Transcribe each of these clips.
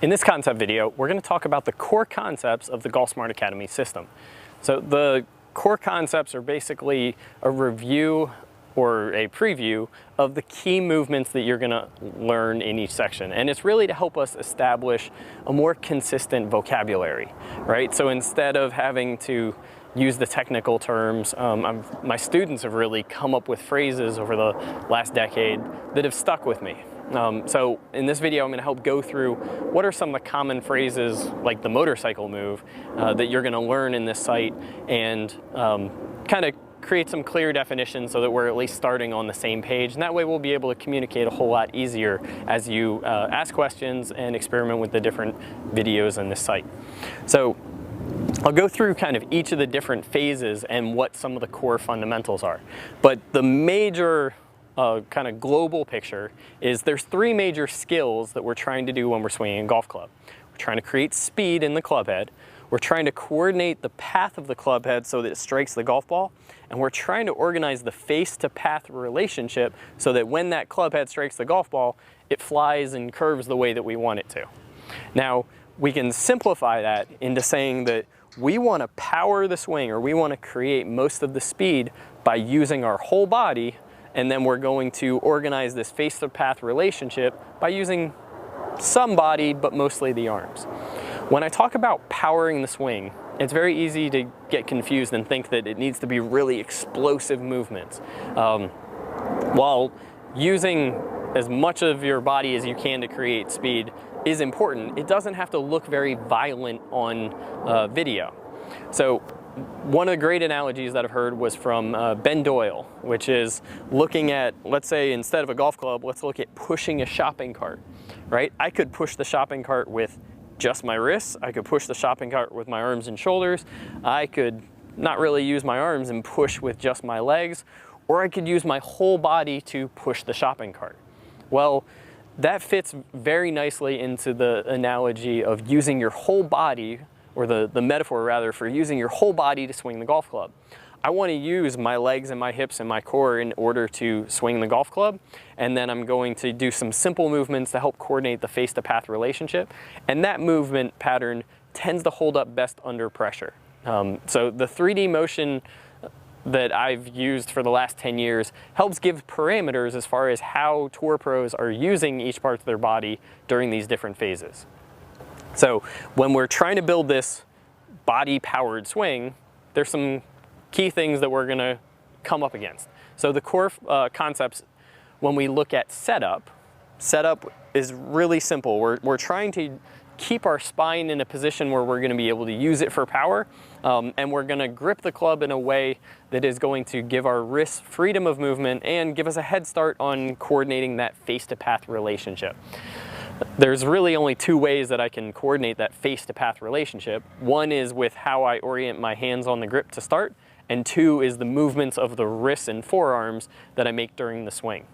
In this concept video, we're going to talk about the core concepts of the Golf Smart Academy system. So the core concepts are basically a review or a preview of the key movements that you're going to learn in each section. And it's really to help us establish a more consistent vocabulary, right? So instead of having to use the technical terms, my students have really come up with phrases over the last decade that have stuck with me. So in this video, I'm going to help go through what are some of the common phrases like the motorcycle move that you're going to learn in this site, and kind of create some clear definitions so that we're at least starting on the same page. And that way we'll be able to communicate a whole lot easier as you ask questions and experiment with the different videos on this site. So I'll go through kind of each of the different phases and what some of the core fundamentals are. But the major kind of global picture is there's three major skills that we're trying to do when we're swinging a golf club. We're trying to create speed in the club head. We're trying to coordinate the path of the club head so that it strikes the golf ball. And we're trying to organize the face-to-path relationship so that when that club head strikes the golf ball, it flies and curves the way that we want it to. Now, we can simplify that into saying that we want to power the swing, or we want to create most of the speed by using our whole body, and then we're going to organize this face-to-path relationship by using some body, but mostly the arms. When I talk about powering the swing, it's very easy to get confused and think that it needs to be really explosive movements. While using as much of your body as you can to create speed is important, it doesn't have to look very violent on video. So one of the great analogies that I've heard was from Ben Doyle, which is looking at, let's say instead of a golf club, let's look at pushing a shopping cart, right? I could push the shopping cart with just my wrists. I could push the shopping cart with my arms and shoulders. I could not really use my arms and push with just my legs, or I could use my whole body to push the shopping cart. Well, that fits very nicely into the analogy of using your whole body, or the metaphor rather, for using your whole body to swing the golf club. I want to use my legs and my hips and my core in order to swing the golf club, and then I'm going to do some simple movements to help coordinate the face-to-path relationship, and that movement pattern tends to hold up best under pressure. So the 3D motion that I've used for the last 10 years helps give parameters as far as how tour pros are using each part of their body during these different phases. So when we're trying to build this body-powered swing, there's some key things that we're going to come up against. So the core concepts, when we look at setup is really simple. We're trying to keep our spine in a position where we're going to be able to use it for power, and we're going to grip the club in a way that is going to give our wrists freedom of movement and give us a head start on coordinating that face-to-path relationship. There's really only two ways that I can coordinate that face-to-path relationship. One is with how I orient my hands on the grip to start, and two is the movements of the wrists and forearms that I make during the swing.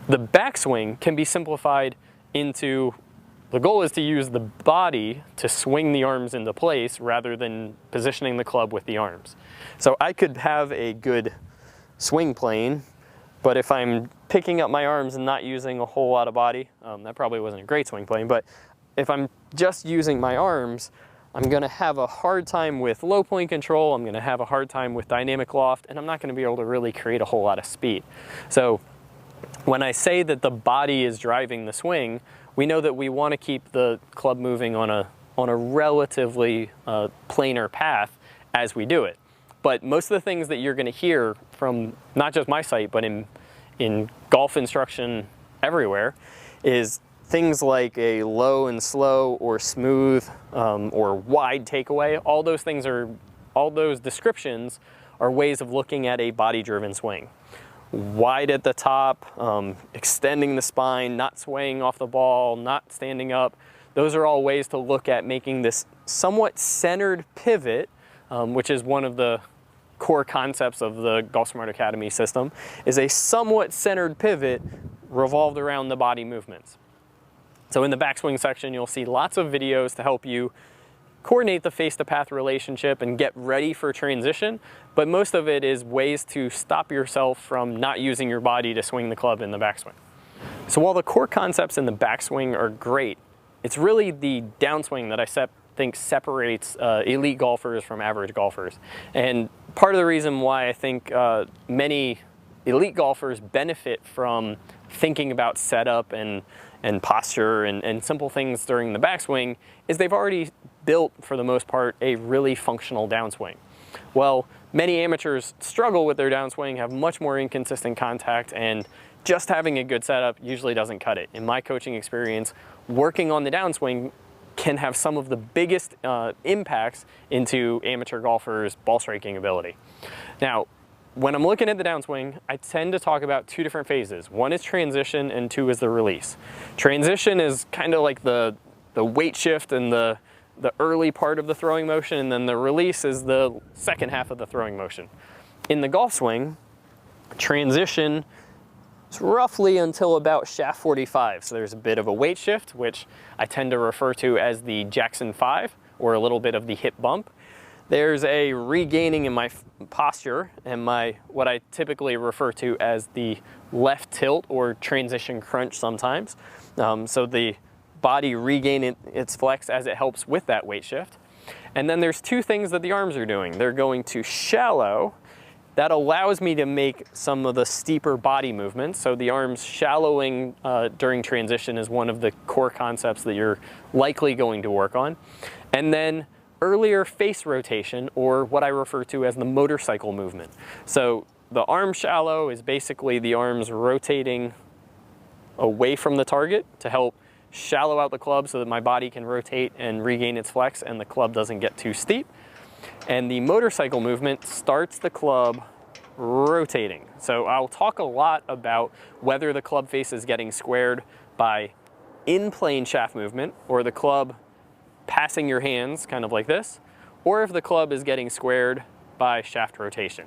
The backswing can be simplified into, the goal is to use the body to swing the arms into place rather than positioning the club with the arms. So I could have a good swing plane, but if I'm picking up my arms and not using a whole lot of body, that probably wasn't a great swing plane, but if I'm just using my arms, I'm going to have a hard time with low point control, I'm going to have a hard time with dynamic loft, and I'm not going to be able to really create a whole lot of speed. So when I say that the body is driving the swing, we know that we want to keep the club moving on a relatively planar path as we do it. But most of the things that you're going to hear from not just my site, but in golf instruction everywhere, is things like a low and slow or smooth or wide takeaway. All those descriptions are ways of looking at a body-driven swing. Wide at the top, extending the spine, not swaying off the ball, not standing up. Those are all ways to look at making this somewhat centered pivot, which is one of the core concepts of the Golf Smart Academy system, is a somewhat centered pivot revolved around the body movements. So in the backswing section, you'll see lots of videos to help you coordinate the face-to-path relationship and get ready for transition, but most of it is ways to stop yourself from not using your body to swing the club in the backswing. So while the core concepts in the backswing are great, it's really the downswing that I think separates elite golfers from average golfers. And part of the reason why I think many elite golfers benefit from thinking about setup and posture and simple things during the backswing is they've already built, for the most part, a really functional downswing. Well, many amateurs struggle with their downswing, have much more inconsistent contact, and just having a good setup usually doesn't cut it. In my coaching experience, working on the downswing can have some of the biggest impacts into amateur golfers' ball striking ability. Now, when I'm looking at the downswing, I tend to talk about two different phases. One is transition and two is the release. Transition is kind of like the weight shift and the early part of the throwing motion, and then the release is the second half of the throwing motion. In the golf swing, transition is roughly until about shaft 45. So there's a bit of a weight shift, which I tend to refer to as the Jackson 5, or a little bit of the hip bump. There's a regaining in my posture and what I typically refer to as the left tilt or transition crunch sometimes. So the body regain its flex as it helps with that weight shift. And then there's two things that the arms are doing. They're going to shallow. That allows me to make some of the steeper body movements. So the arms shallowing during transition is one of the core concepts that you're likely going to work on. And then earlier face rotation, or what I refer to as the motorcycle movement. So the arm shallow is basically the arms rotating away from the target to help shallow out the club so that my body can rotate and regain its flex and the club doesn't get too steep. And the motorcycle movement starts the club rotating. So I'll talk a lot about whether the club face is getting squared by in-plane shaft movement, or the club passing your hands kind of like this, or if the club is getting squared by shaft rotation.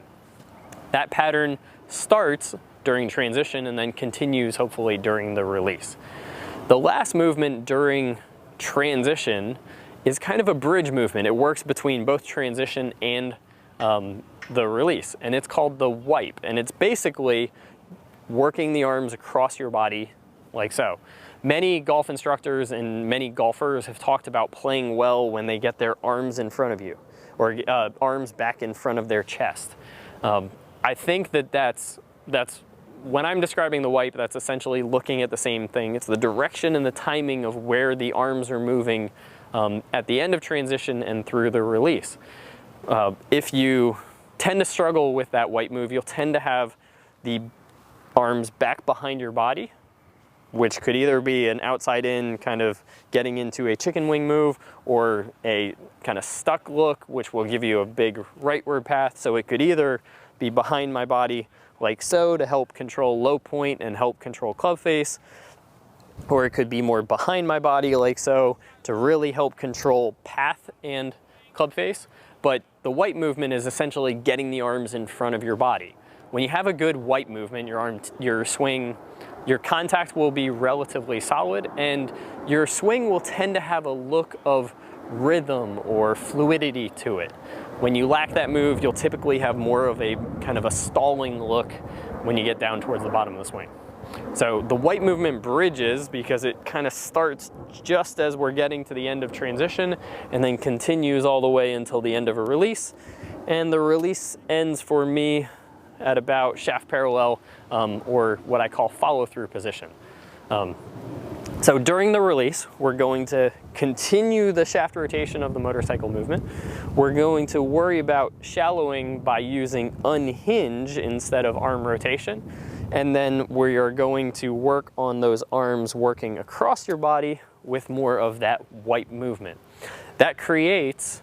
That pattern starts during transition and then continues hopefully during the release. The last movement during transition is kind of a bridge movement. It works between both transition and the release, and it's called the wipe, and it's basically working the arms across your body like so. Many golf instructors and many golfers have talked about playing well when they get their arms in front of you, or arms back in front of their chest. I think that's when I'm describing the wipe, that's essentially looking at the same thing. It's the direction and the timing of where the arms are moving at the end of transition and through the release. If you tend to struggle with that wipe move, you'll tend to have the arms back behind your body, which could either be an outside in kind of getting into a chicken wing move, or a kind of stuck look, which will give you a big rightward path. So it could either be behind my body like so to help control low point and help control club face, or it could be more behind my body like so to really help control path and club face. But the wipe movement is essentially getting the arms in front of your body. When you have a good wipe movement, your swing, your contact will be relatively solid, and your swing will tend to have a look of rhythm or fluidity to it. When you lack that move, you'll typically have more of a kind of a stalling look when you get down towards the bottom of the swing. So the wipe movement bridges because it kind of starts just as we're getting to the end of transition and then continues all the way until the end of a release. And the release ends for me at about shaft parallel, or what I call follow-through position. So during the release, we're going to continue the shaft rotation of the motorcycle movement. We're going to worry about shallowing by using unhinge instead of arm rotation. And then we are going to work on those arms working across your body with more of that wipe movement. That creates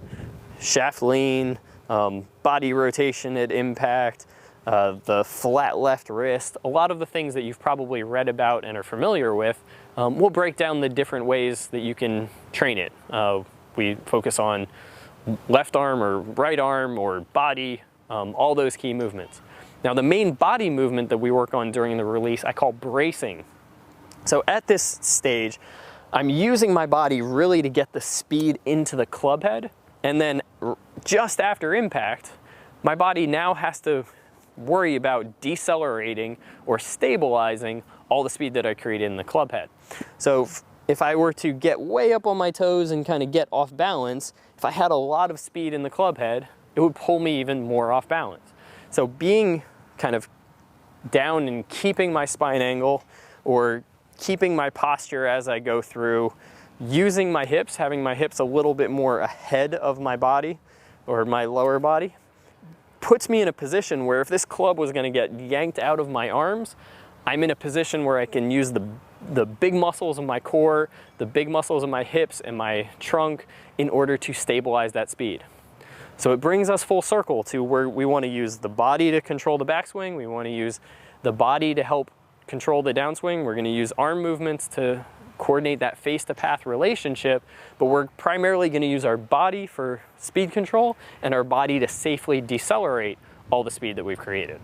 shaft lean, body rotation at impact, the flat left wrist, a lot of the things that you've probably read about and are familiar with. We'll break down the different ways that you can train it. We focus on left arm or right arm or body, all those key movements. Now the main body movement that we work on during the release I call bracing. So at this stage, I'm using my body really to get the speed into the club head, and then just after impact, my body now has to worry about decelerating or stabilizing all the speed that I created in the club head. So if I were to get way up on my toes and kind of get off balance, if I had a lot of speed in the club head, it would pull me even more off balance. So being kind of down and keeping my spine angle, or keeping my posture as I go through, using my hips, having my hips a little bit more ahead of my body or my lower body, puts me in a position where if this club was going to get yanked out of my arms, I'm in a position where I can use the big muscles of my core, the big muscles of my hips and my trunk in order to stabilize that speed. So it brings us full circle to where we want to use the body to control the backswing, we want to use the body to help control the downswing, we're going to use arm movements to coordinate that face-to-path relationship, but we're primarily going to use our body for speed control and our body to safely decelerate all the speed that we've created.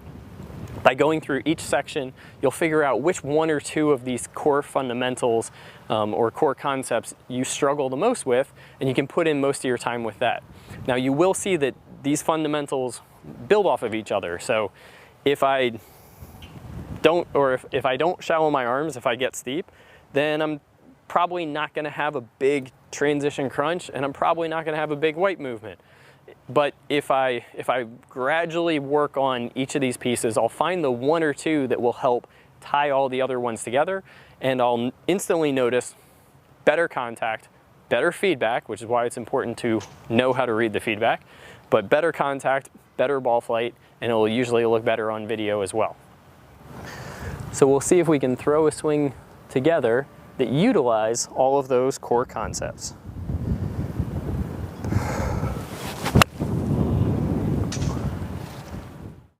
By going through each section, you'll figure out which one or two of these core fundamentals or core concepts you struggle the most with, and you can put in most of your time with that. Now you will see that these fundamentals build off of each other. So if I don't, or if I don't shallow my arms, if I get steep, then I'm probably not going to have a big transition crunch, and I'm probably not going to have a big white movement. But if I gradually work on each of these pieces, I'll find the one or two that will help tie all the other ones together, and I'll instantly notice better contact, better feedback, which is why it's important to know how to read the feedback, but better contact, better ball flight, and it will usually look better on video as well. So we'll see if we can throw a swing together that utilize all of those core concepts.